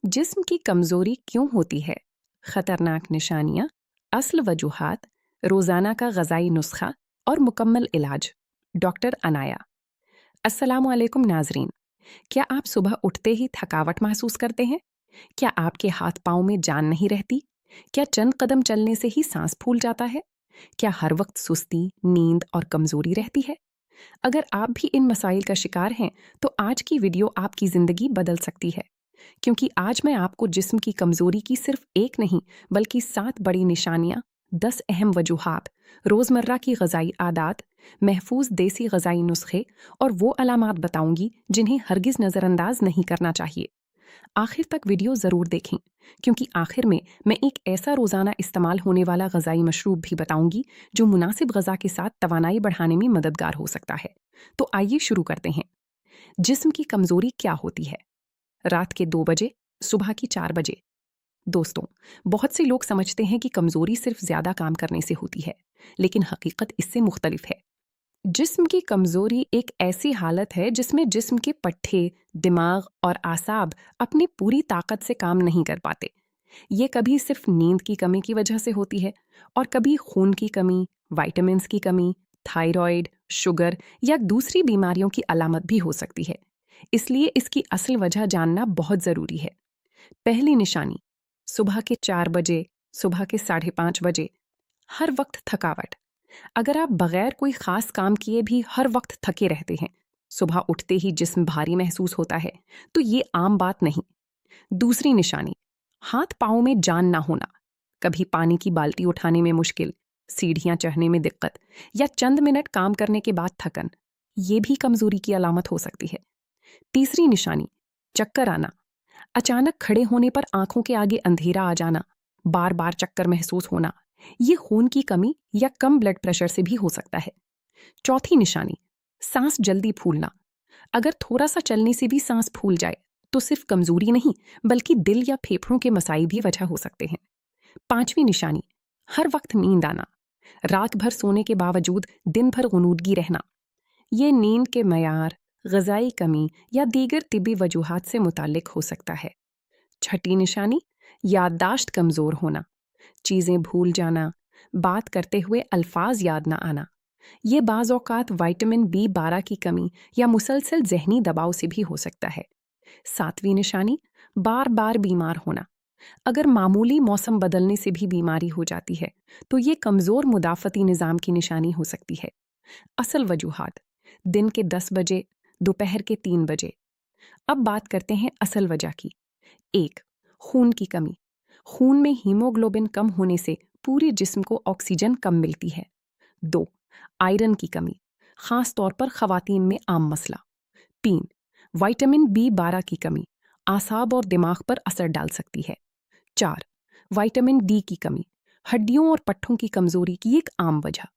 जिस्म की कमजोरी क्यों होती है? खतरनाक निशानियां, असल वजूहात, रोजाना का गजाई नुस्खा और मुकम्मल इलाज। डॉक्टर अनाया। अस्सलाम वालेकुम नाजरीन। क्या आप सुबह उठते ही थकावट महसूस करते हैं? क्या आपके हाथ पाँव में जान नहीं रहती? क्या चंद कदम चलने से ही सांस फूल जाता है? क्या हर वक्त सुस्ती, नींद और कमजोरी रहती है? अगर आप भी इन मसाइल का शिकार हैं तो आज की वीडियो आपकी जिंदगी बदल सकती है, क्योंकि आज मैं आपको जिस्म की कमजोरी की सिर्फ एक नहीं बल्कि 7 बड़ी निशानियां, 10 अहम वजूहात, रोजमर्रा की गजाई आदात, महफूज देसी गजाई नुस्खे और वो अलामात बताऊंगी जिन्हें हरगिज नजरअंदाज नहीं करना चाहिए। आखिर तक वीडियो जरूर देखें, क्योंकि आखिर में मैं एक ऐसा रोजाना इस्तेमाल होने वाला गजाई मशरूब भी बताऊंगी जो मुनासिब गजा के साथ तवानाई बढ़ाने में मददगार हो सकता है। तो आइए शुरू करते हैं। जिस्म की कमजोरी क्या होती है? रात के 2 बजे, सुबह की 4 बजे। दोस्तों, बहुत से लोग समझते हैं कि कमजोरी सिर्फ ज्यादा काम करने से होती है, लेकिन हकीकत इससे मुख्तलिफ है। जिस्म की कमजोरी एक ऐसी हालत है जिसमें जिस्म के पट्टे, दिमाग और आसाब अपनी पूरी ताकत से काम नहीं कर पाते। ये कभी सिर्फ नींद की कमी की वजह से होती है और कभी खून की कमी, विटामिन्स की कमी, थायराइड, शुगर या दूसरी बीमारियों की अलामत भी हो सकती है। इसलिए इसकी असल वजह जानना बहुत जरूरी है। पहली निशानी, सुबह के 4 बजे, सुबह के 5:30 बजे, हर वक्त थकावट। अगर आप बगैर कोई खास काम किए भी हर वक्त थके रहते हैं, सुबह उठते ही जिस्म भारी महसूस होता है, तो ये आम बात नहीं। दूसरी निशानी, हाथ पाँव में जान ना होना। कभी पानी की बाल्टी उठाने में मुश्किल, सीढ़ियां चढ़ने में दिक्कत या चंद मिनट काम करने के बाद थकन, ये भी कमजोरी की अलामत हो सकती है। तीसरी निशानी, चक्कर आना। अचानक खड़े होने पर आंखों के आगे अंधेरा आ जाना, बार बार चक्कर महसूस होना, ये खून की कमी या कम ब्लड प्रेशर से भी हो सकता है। चौथी निशानी, सांस जल्दी फूलना। अगर थोड़ा सा चलने से भी सांस फूल जाए तो सिर्फ कमजोरी नहीं बल्कि दिल या फेफड़ों के मसाइल भी वजह हो सकते हैं। पांचवी निशानी, हर वक्त नींद आना। रात भर सोने के बावजूद दिन भर गुनूदगी रहना। ये नींद के मयार, ग़िज़ाई कमी या दीगर तिब्बी वजूहात से मुताल्लिक हो सकता है। छठी निशानी, याददाश्त कमज़ोर होना। चीज़ें भूल जाना, बात करते हुए अल्फाज याद ना आना। ये बाज़ औक़ात विटामिन B12 की कमी या मुसलसल ज़हनी दबाव से भी हो सकता है। सातवीं निशानी, बार बार बीमार होना। अगर मामूली मौसम बदलने से भी बीमारी हो जाती है तो ये कमज़ोर मुदाफ़ती निज़ाम की निशानी हो सकती है। असल वजूहात, दिन के 10 बजे, दोपहर के 3 बजे। अब बात करते हैं असल वजह की। 1. खून की कमी। खून में हीमोग्लोबिन कम होने से पूरे जिस्म को ऑक्सीजन कम मिलती है। 2. आयरन की कमी, खास तौर पर ख़वातीन में आम मसला। 3. विटामिन B12 की कमी, आसाब और दिमाग पर असर डाल सकती है। 4. विटामिन D की कमी, हड्डियों और पट्ठों की कमजोरी की एक आम वजह।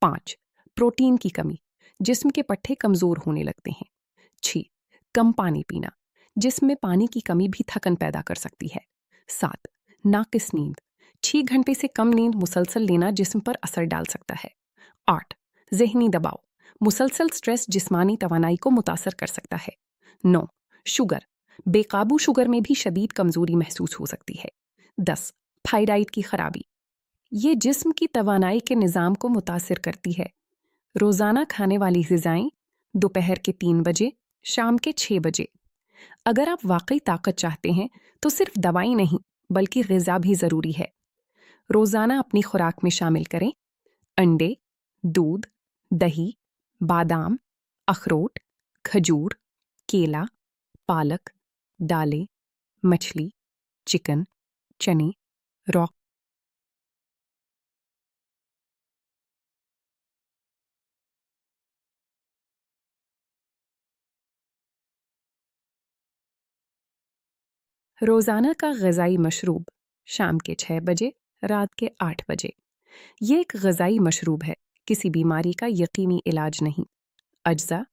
5. प्रोटीन की कमी, जिस्म के पट्टे कमजोर होने लगते हैं। 6. कम पानी पीना, जिस्म में पानी की कमी भी थकन पैदा कर सकती है। 7. नाकिस नींद, 6 घंटे से कम नींद मुसलसल लेना जिस्म पर असर डाल सकता है। 8. ज़हनी दबाव, मुसलसल स्ट्रेस जिस्मानी तवानाई को मुतासर कर सकता है। 9. शुगर, बेकाबू शुगर में भी शदीद कमजोरी महसूस हो सकती है। 10. थायराइड की खराबी, ये जिस्म की तवानाई के निज़ाम को मुतासर करती है। रोज़ाना खाने वाली ग़िज़ाएं, दोपहर के 3 बजे, शाम के 6 बजे। अगर आप वाकई ताकत चाहते हैं तो सिर्फ दवाई नहीं बल्कि ग़िज़ा भी ज़रूरी है। रोज़ाना अपनी खुराक में शामिल करें अंडे, दूध, दही, बादाम, अखरोट, खजूर, केला, पालक, दालें, मछली, चिकन, चने, रॉ रोज़ाना का ग़िज़ाई मशरूब, शाम के 6 बजे, रात के 8 बजे। ये एक ग़िज़ाई मशरूब है, किसी बीमारी का यकीनी इलाज नहीं। अज्जा: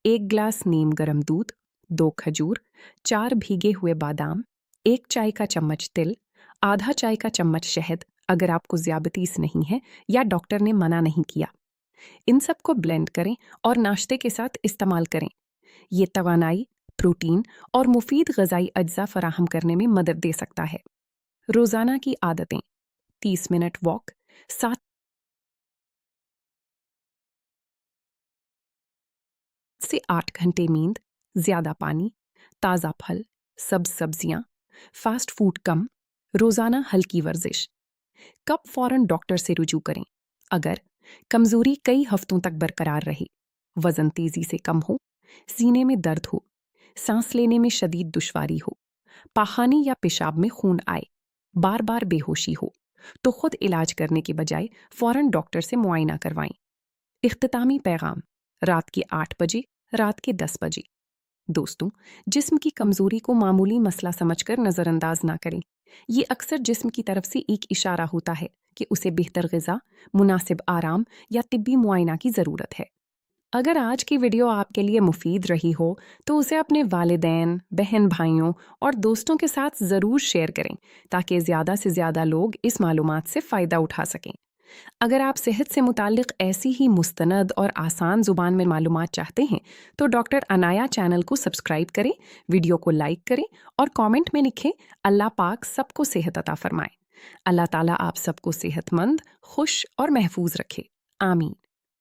1 गिलास नीम गर्म दूध, 2 खजूर, 4 भीगे हुए बादाम, 1 चाय का चम्मच तिल, आधा चाय का चम्मच शहद अगर आपको ज़ियाबतीस नहीं है या डॉक्टर ने मना नहीं किया। इन सब को ब्लेंड करें और नाश्ते के साथ इस्तेमाल करें। ये तवानाई, प्रोटीन और मुफीद ग़ज़ाई अज्जा फराहम करने में मदद दे सकता है। रोज़ाना की आदतें: 30 मिनट वॉक, 7 से 8 घंटे नींद, ज़्यादा पानी, ताज़ा फल, सब्जियाँ, फास्ट फूड कम, रोज़ाना हल्की वर्जिश। कब फ़ौरन डॉक्टर से रुजू करें? अगर कमज़ोरी कई हफ्तों तक बरकरार रहे, वज़न तेज़ी से कम हो, सीने में दर्द हो, सांस लेने में शदीद दुश्वारी हो, पाखाने या पेशाब में खून आए, बार बार बेहोशी हो, तो खुद इलाज करने के बजाय फ़ौरन डॉक्टर से मुआयना करवाएं। इख्तितामी पैगाम: रात के 8 बजे, रात के 10 बजे। दोस्तों, जिस्म की कमज़ोरी को मामूली मसला समझकर नज़रअंदाज ना करें। ये अक्सर जिस्म की तरफ से एक इशारा होता है कि उसे बेहतर ग़िज़ा, मुनासिब आराम या तिब्बी मुआयना की ज़रूरत है। अगर आज की वीडियो आपके लिए मुफीद रही हो तो उसे अपने वालिदैन, बहन भाइयों और दोस्तों के साथ ज़रूर शेयर करें ताकि ज़्यादा से ज़्यादा लोग इस मालूमात से फ़ायदा उठा सकें। अगर आप सेहत से मुताल्लिक़ ऐसी ही मुस्तनद और आसान ज़ुबान में मालूमात चाहते हैं तो डॉक्टर अनाया चैनल को सब्सक्राइब करें, वीडियो को लाइक करें और कमेंट में लिखें अल्लाह पाक सबको सेहत अता फरमाए। अल्लाह ताला आप सबको सेहतमंद, खुश और महफूज रखे। आमीन।